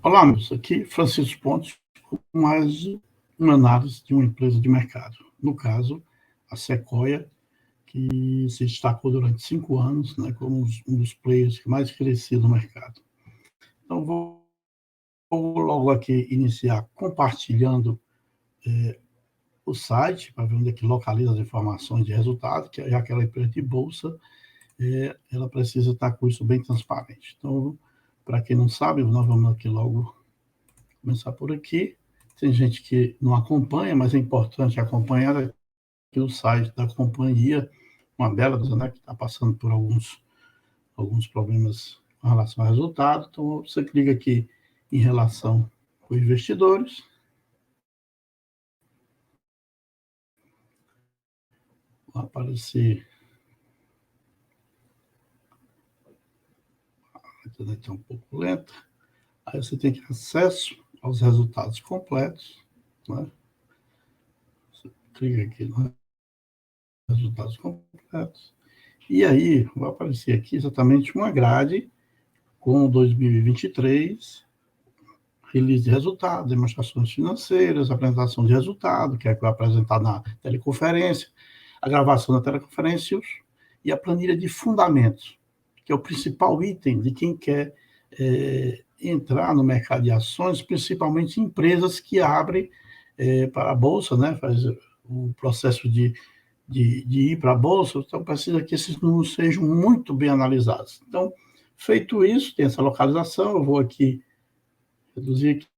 Olá, amigos. Aqui Francisco Pontes, com mais uma análise de uma empresa de mercado. No caso, a Sequoia, que se destacou durante 5 anos, né, como um dos players que mais crescia no mercado. Então, vou logo aqui iniciar compartilhando o site, para ver onde é que localiza as informações de resultado, que é aquela empresa de bolsa, ela precisa estar com isso bem transparente. Então, para quem não sabe, nós vamos aqui logo começar por aqui. Tem gente que não acompanha, mas é importante acompanhar aqui o site da companhia, uma bela, né, que está passando por alguns problemas com relação ao resultado. Então, você clica aqui em relação com investidores. Vai aparecer. A internet é um pouco lenta. Aí você tem acesso aos resultados completos, né? Você clica aqui nos resultados completos. E aí vai aparecer aqui exatamente uma grade com 2023, release de resultados, demonstrações financeiras, apresentação de resultado, que é que vai apresentar na teleconferência, a gravação da teleconferência e a planilha de fundamentos, que é o principal item de quem quer entrar no mercado de ações, principalmente empresas que abrem para a Bolsa, né, faz o processo de ir para a Bolsa, então precisa que esses números sejam muito bem analisados. Então, feito isso, tem essa localização, eu vou aqui reduzir aqui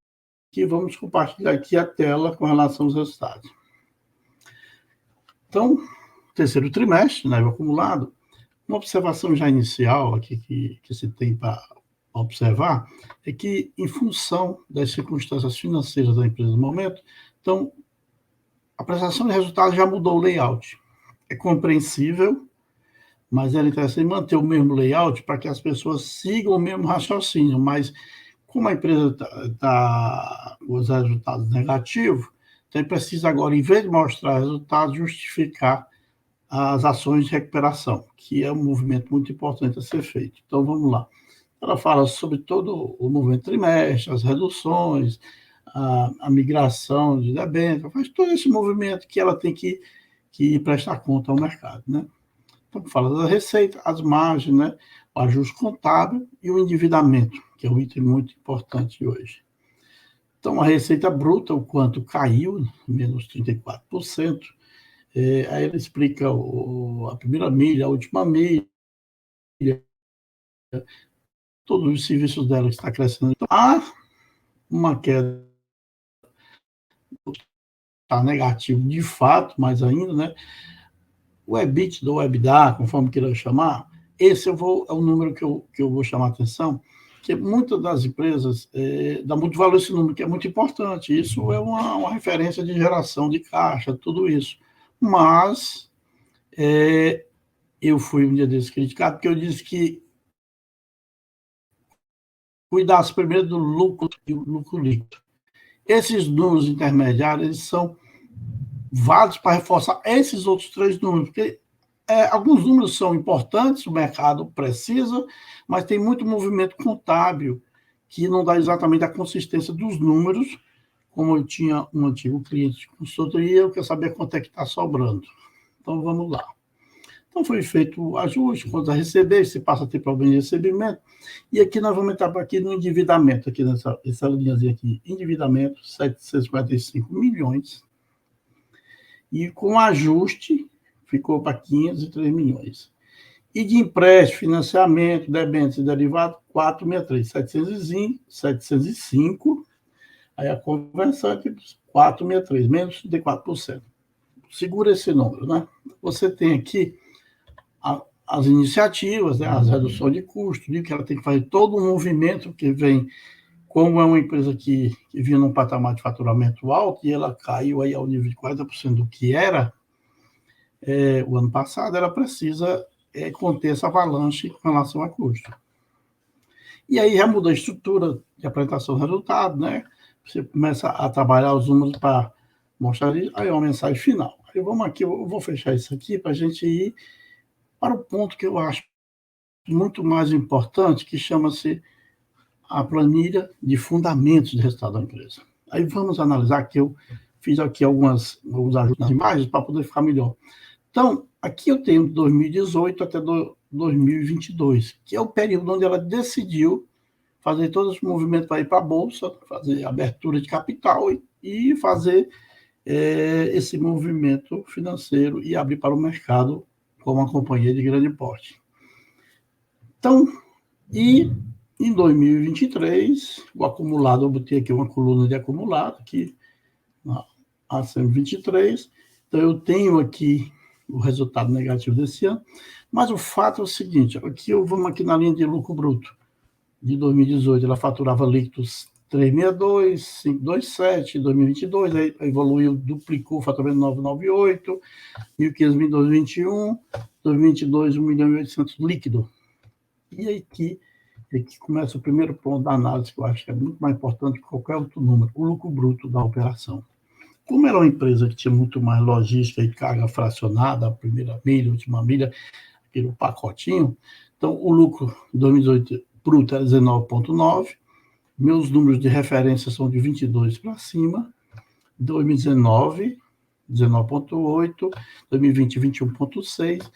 e vamos compartilhar aqui a tela com relação aos resultados. Então, terceiro trimestre, né, o acumulado, uma observação já inicial aqui que se tem para observar é que, em função das circunstâncias financeiras da empresa no momento, então, a apresentação de resultados já mudou o layout. É compreensível, mas era interessante manter o mesmo layout para que as pessoas sigam o mesmo raciocínio, mas como a empresa está com os resultados negativos, então precisa agora, em vez de mostrar resultados, justificar as ações de recuperação, que é um movimento muito importante a ser feito. Então, vamos lá. Ela fala sobre todo o movimento trimestre, as reduções, a migração de debênture, faz todo esse movimento que ela tem que prestar conta ao mercado, né? Então, fala da receita, as margens, né? O ajuste contábil e o endividamento, que é um item muito importante hoje. Então, a receita bruta, o quanto caiu, menos 34%. Aí ele explica a primeira milha, a última milha, todos os serviços dela que está crescendo. Então, há uma queda, está negativo de fato, mas ainda, né? O EBITDA ou EBITDA, conforme queira chamar, esse é o número que eu vou chamar a atenção, que muitas das empresas dão muito valor a esse número, que é muito importante. Isso é uma referência de geração de caixa, tudo isso. Mas eu fui um dia desse criticado, porque eu disse que cuidasse primeiro do lucro e o lucro líquido. Esses números intermediários eles são válidos para reforçar esses outros 3 números, porque alguns números são importantes, o mercado precisa, mas tem muito movimento contábil que não dá exatamente a consistência dos números. Como eu tinha um antigo cliente de consultoria, eu quero saber quanto é que está sobrando. Então, vamos lá. Então, foi feito o ajuste, quanto a receber, se passa a ter problema de recebimento. E aqui nós vamos entrar aqui no endividamento, aqui nessa linhazinha aqui, endividamento, 745 milhões. E com ajuste, ficou para 503 milhões. E de empréstimo, financiamento, debêntures e derivados, 463, 705, aí a conversão é 463, menos 34%. Segura esse número, né? Você tem aqui as iniciativas, né, as reduções de custo, que ela tem que fazer todo um movimento que vem, como é uma empresa que vinha num patamar de faturamento alto e ela caiu aí ao nível de 40% do que era o ano passado, ela precisa conter essa avalanche com relação a custo. E aí já muda a estrutura de apresentação do resultado, né? Você começa a trabalhar os números para mostrar isso, aí é uma mensagem final. Aí vamos aqui, eu vou fechar isso aqui para a gente ir para o ponto que eu acho muito mais importante, que chama-se a planilha de fundamentos de resultado da empresa. Aí vamos analisar que eu fiz aqui alguns ajustes nas imagens para poder ficar melhor. Então, aqui eu tenho 2018 até 2022, que é o período onde ela decidiu fazer todos os movimentos para ir para a Bolsa, fazer abertura de capital e fazer esse movimento financeiro e abrir para o mercado como uma companhia de grande porte. Então, e em 2023, o acumulado, eu botei aqui uma coluna de acumulado, aqui, a 123, então eu tenho aqui o resultado negativo desse ano, mas o fato é o seguinte, aqui vamos aqui na linha de lucro bruto, de 2018, ela faturava líquidos 362, 527, 2022, aí evoluiu, duplicou o faturamento 998, 1.500 em 2021, 2022, 1.800.000 líquido. E aqui começa o primeiro ponto da análise, que eu acho que é muito mais importante que qualquer outro número, o lucro bruto da operação. Como era uma empresa que tinha muito mais logística e carga fracionada, a primeira milha, a última milha, aquele pacotinho, então o lucro de 2018 bruto era 19,9, meus números de referência são de 22 para cima, 2019, 19,8, 2020, 21,6,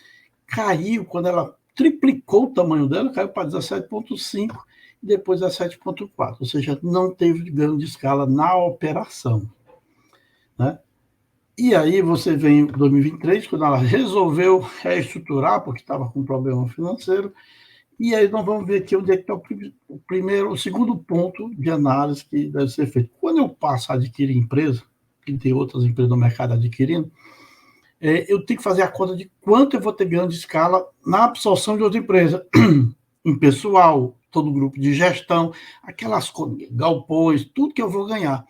caiu quando ela triplicou o tamanho dela, caiu para 17,5 e depois 17,4, ou seja, não teve ganho de escala na operação. Né? E aí você vem em 2023, quando ela resolveu reestruturar, porque estava com um problema financeiro, e aí nós vamos ver aqui onde é que está o segundo ponto de análise que deve ser feito. Quando eu passo a adquirir empresa, que tem outras empresas no mercado adquirindo, eu tenho que fazer a conta de quanto eu vou ter ganho de escala na absorção de outra empresa, em pessoal, todo o grupo de gestão, aquelas galpões, tudo que eu vou ganhar.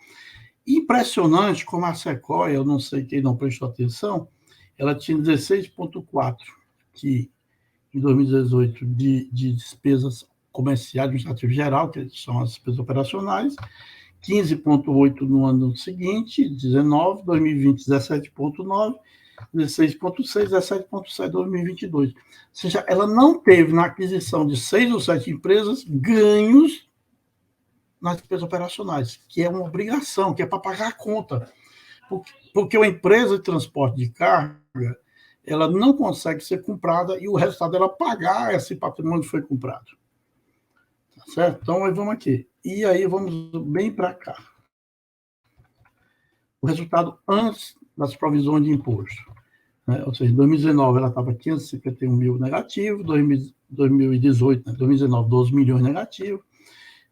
Impressionante como a Sequoia, eu não sei quem não prestou atenção, ela tinha 16,4 que em 2018 de despesas comerciais, administrativo geral, que são as despesas operacionais, 15,8 no ano seguinte, 19, 2020, 17,9, 16,6, 17,7 em 2022. Ou seja, ela não teve na aquisição de 6 ou 7 empresas ganhos nas despesas operacionais, que é uma obrigação, que é para pagar a conta. Porque uma empresa de transporte de carga, ela não consegue ser comprada e o resultado dela pagar esse patrimônio que foi comprado. Tá certo? Então, aí vamos aqui. E aí vamos bem para cá. O resultado antes das provisões de imposto. Né? Ou seja, em 2019 ela estava 551 mil negativo, 2018, né? 2019, 12 milhões negativo,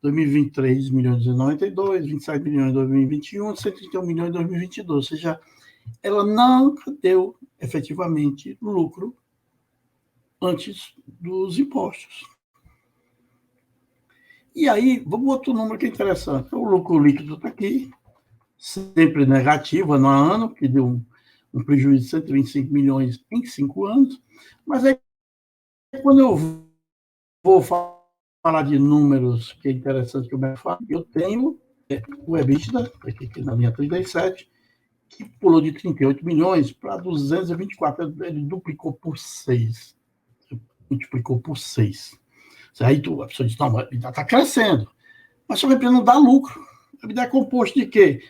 2023, milhões de 92, 27 milhões em 2021, 131 milhões em 2022. Ou seja, ela não deu efetivamente lucro antes dos impostos. E aí, vamos outro número que é interessante. O lucro líquido está aqui, sempre negativo, ano a ano, que deu um prejuízo de 125 milhões em 5 anos. Mas aí, quando eu vou falar de números que é interessante que eu falo, eu tenho o EBITDA, aqui na linha 37, que pulou de 38 milhões para 224, ele duplicou por 6. Multiplicou por 6. Aí a pessoa diz, não, está crescendo. Mas só que a empresa não dá lucro. A EBITDA é composto de quê?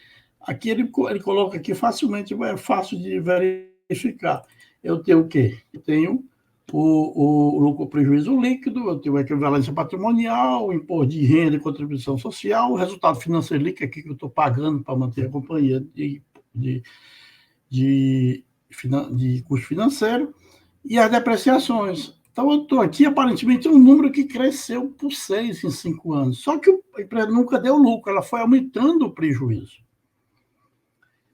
Aqui ele coloca aqui facilmente, é fácil de verificar. Eu tenho o quê? Eu tenho o lucro prejuízo líquido, eu tenho a equivalência patrimonial, o imposto de renda e contribuição social, o resultado financeiro líquido aqui que eu estou pagando para manter a companhia de custo financeiro, e as depreciações. Então, eu estou aqui, aparentemente, um número que cresceu por 6 em 5 anos. Só que a empresa nunca deu lucro, ela foi aumentando o prejuízo.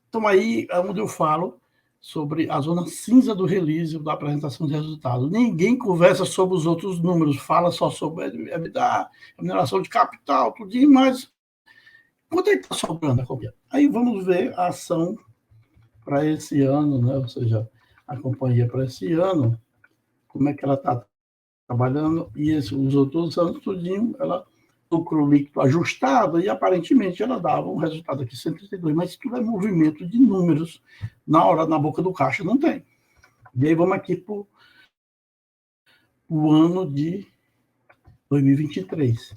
Então, aí é onde eu falo sobre a zona cinza do release, da apresentação de resultados. Ninguém conversa sobre os outros números, fala só sobre a remuneração de capital, tudo, mas quanto é que está sobrando a companhia? Aí vamos ver a ação para esse ano, né? Ou seja, a companhia para esse ano, como é que ela está trabalhando, e os outros anos, tudinho, ela lucro líquido ajustado, e aparentemente ela dava um resultado aqui 132, mas tudo é movimento de números, na boca do caixa não tem. E aí vamos aqui para o ano de 2023.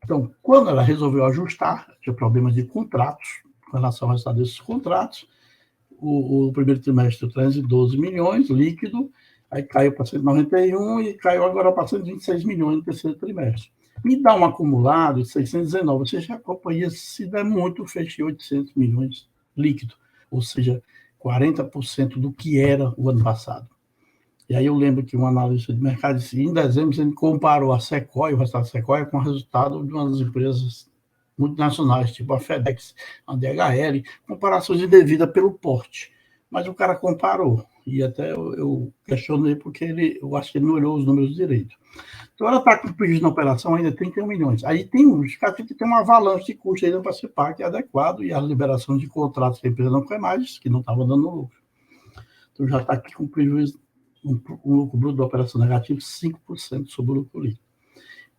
Então, quando ela resolveu ajustar, tinha problemas de contratos, com relação ao resultado desses contratos, o primeiro trimestre 312 milhões líquido, aí caiu para 191 e caiu agora para 126 milhões no terceiro trimestre. Me dá um acumulado de 619, ou seja, a companhia, se der muito, fecha 800 milhões líquido, ou seja, 40% do que era o ano passado. E aí eu lembro que um analista de mercado disse, em dezembro, ele comparou a Sequoia, o resultado da Sequoia, com o resultado de umas empresas multinacionais, tipo a FedEx, a DHL, comparações indevidas pelo porte. Mas o cara comparou, e até eu questionei porque eu acho que ele não olhou os números direito. Então ela está com prejuízo na operação ainda 31 milhões. Aí tem um justificativo que tem uma avalanche de custo ainda para participar, que é adequado, e a liberação de contratos que a empresa não quer mais, que não estava dando lucro. Então já está aqui com prejuízo, um lucro bruto da operação negativo, 5% sobre o lucro líquido.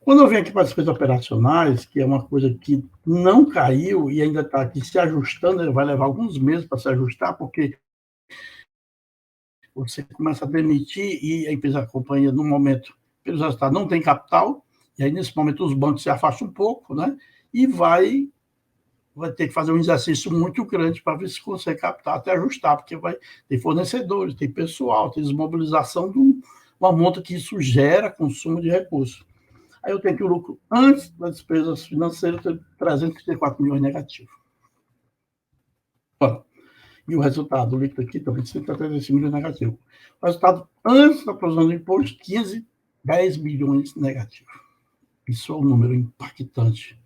Quando eu venho aqui para as despesas operacionais, que é uma coisa que não caiu e ainda está aqui se ajustando, vai levar alguns meses para se ajustar, porque você começa a demitir e a empresa, a companhia, no momento, pelos resultados, não tem capital, e aí, nesse momento, os bancos se afastam um pouco, né? E vai ter que fazer um exercício muito grande para ver se consegue captar até ajustar, porque vai ter fornecedores, tem pessoal, tem desmobilização de uma monta que isso gera consumo de recursos. Aí eu tenho que o lucro antes das despesas financeiras ter 334 milhões negativo. Bom, e o resultado líquido aqui também 135 milhões negativo. O resultado antes da provisão do imposto, 10 milhões negativo. Isso é um número impactante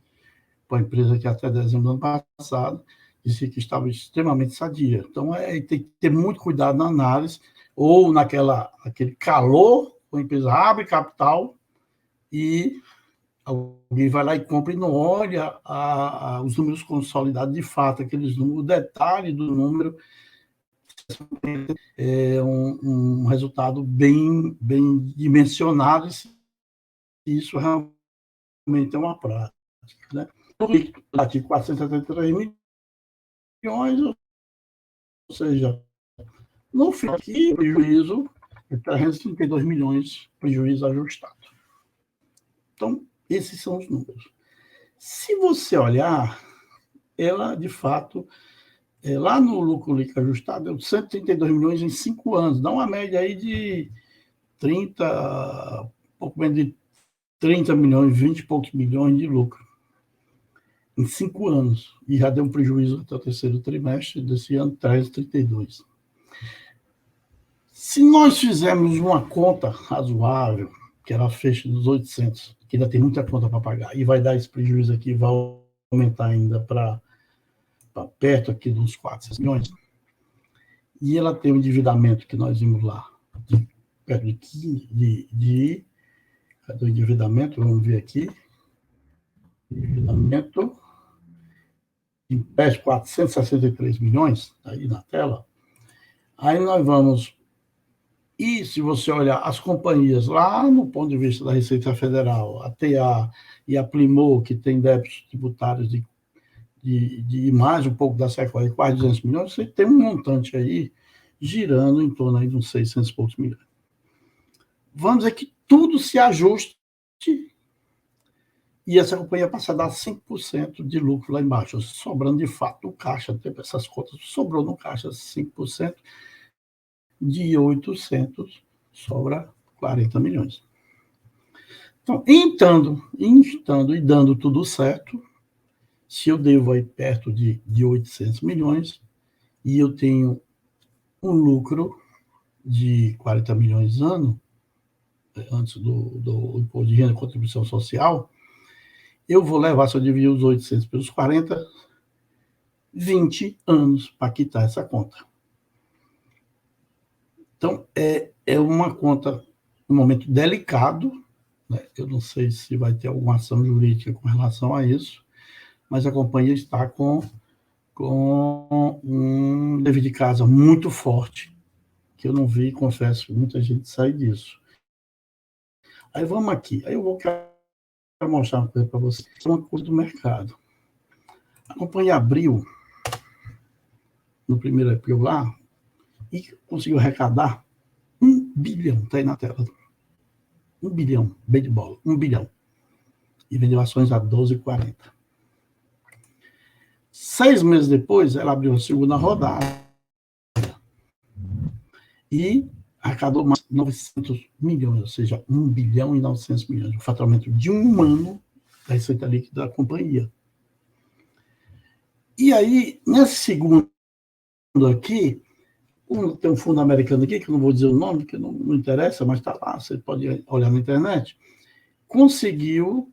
para a empresa que até dezembro do ano passado disse que estava extremamente sadia. Então, tem que ter muito cuidado na análise, ou naquele calor, a empresa abre capital e alguém vai lá e compra e não olha os números consolidados de fato, aqueles números, o detalhe do número é um resultado bem dimensionado, e isso realmente é uma prática, né? Aqui 473 milhões, ou seja, no fim aqui, prejuízo de 332 milhões, prejuízo ajustado. Então, esses são os números. Se você olhar, ela, de fato, lá no lucro líquido ajustado, deu 132 milhões em 5 anos, dá uma média aí de 30, pouco menos de 30 milhões, 20 e poucos milhões de lucro em 5 anos. E já deu um prejuízo até o terceiro trimestre desse ano, 332. Se nós fizermos uma conta razoável, que ela fecha dos 800, que ainda tem muita conta para pagar, e vai dar esse prejuízo aqui, vai aumentar ainda para perto aqui dos 400 milhões, e ela tem um endividamento que nós vimos lá, perto de 15, cadê o endividamento? Vamos ver aqui. Endividamento em pé de 463 milhões, aí na tela. Aí nós vamos. E se você olhar as companhias lá no ponto de vista da Receita Federal, a TA e a Primor, que tem débitos tributários de mais um pouco da Sequoia, quase 200 milhões, você tem um montante aí girando em torno aí de uns 600 e poucos milhões. Vamos dizer que tudo se ajuste e essa companhia passa a dar 5% de lucro lá embaixo, sobrando de fato no caixa, essas contas, sobrou no caixa 5%, de 800 sobra 40 milhões. Então, instando e dando tudo certo, se eu devo aí perto de 800 milhões e eu tenho um lucro de 40 milhões ano, antes do imposto de renda e contribuição social, eu vou levar, se eu dividir os 800 pelos 40, 20 anos para quitar essa conta. Então, é uma conta, um momento delicado, né? Eu não sei se vai ter alguma ação jurídica com relação a isso, mas a companhia está com um dever de casa muito forte, que eu não vi, confesso, muita gente sair disso. Aí vamos aqui, aí eu vou mostrar uma coisa para vocês, uma coisa do mercado. A companhia abriu no primeiro IPO lá e conseguiu arrecadar 1 bilhão, está aí na tela. 1 bilhão, bem de bola, 1 bilhão. e vendeu ações a 12,40. 6 meses depois, ela abriu a segunda rodada e arrecadou mais de 900 milhões, ou seja, 1 bilhão e 900 milhões, o faturamento de um ano da receita líquida da companhia. E aí, nesse segundo aqui, tem um fundo americano aqui, que eu não vou dizer o nome, que não interessa, mas está lá, você pode olhar na internet, conseguiu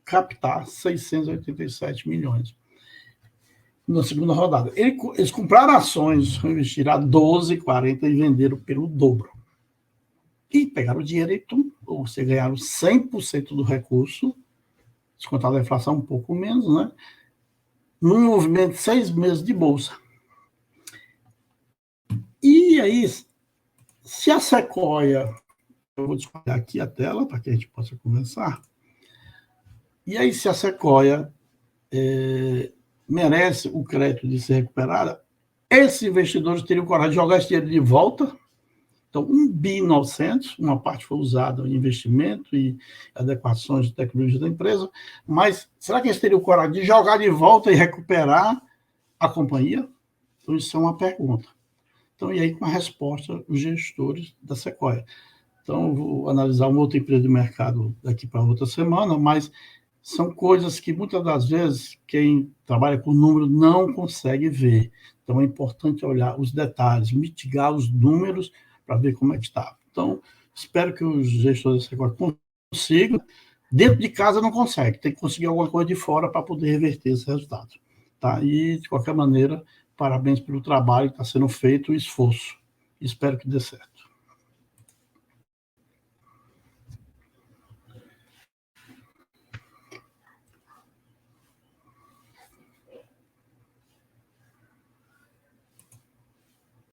captar 687 milhões na segunda rodada. Eles compraram ações, investiram a 12,40 e venderam pelo dobro. E pegaram o dinheiro e ou você ganharam 100% do recurso, descontado a inflação um pouco menos, né? Num movimento de 6 meses de bolsa. E aí, se a Sequoia, eu vou descontar aqui a tela para que a gente possa conversar. E aí, se a Sequoia merece o crédito de ser recuperada, esses investidores teriam coragem de jogar esse dinheiro de volta. Então, 1,9 bi, uma parte foi usada em investimento e adequações de tecnologia da empresa, mas será que eles teriam coragem de jogar de volta e recuperar a companhia? Então, isso é uma pergunta. Então, e aí, com a resposta, os gestores da Sequoia. Então, eu vou analisar uma outra empresa de mercado daqui para outra semana, mas são coisas que, muitas das vezes, quem trabalha com números não consegue ver. Então, é importante olhar os detalhes, mitigar os números para ver como é que está. Então, espero que os gestores da Sequoia consigam. Dentro de casa não consegue, tem que conseguir alguma coisa de fora para poder reverter esse resultado. Tá? E, de qualquer maneira, parabéns pelo trabalho que está sendo feito, o esforço. Espero que dê certo.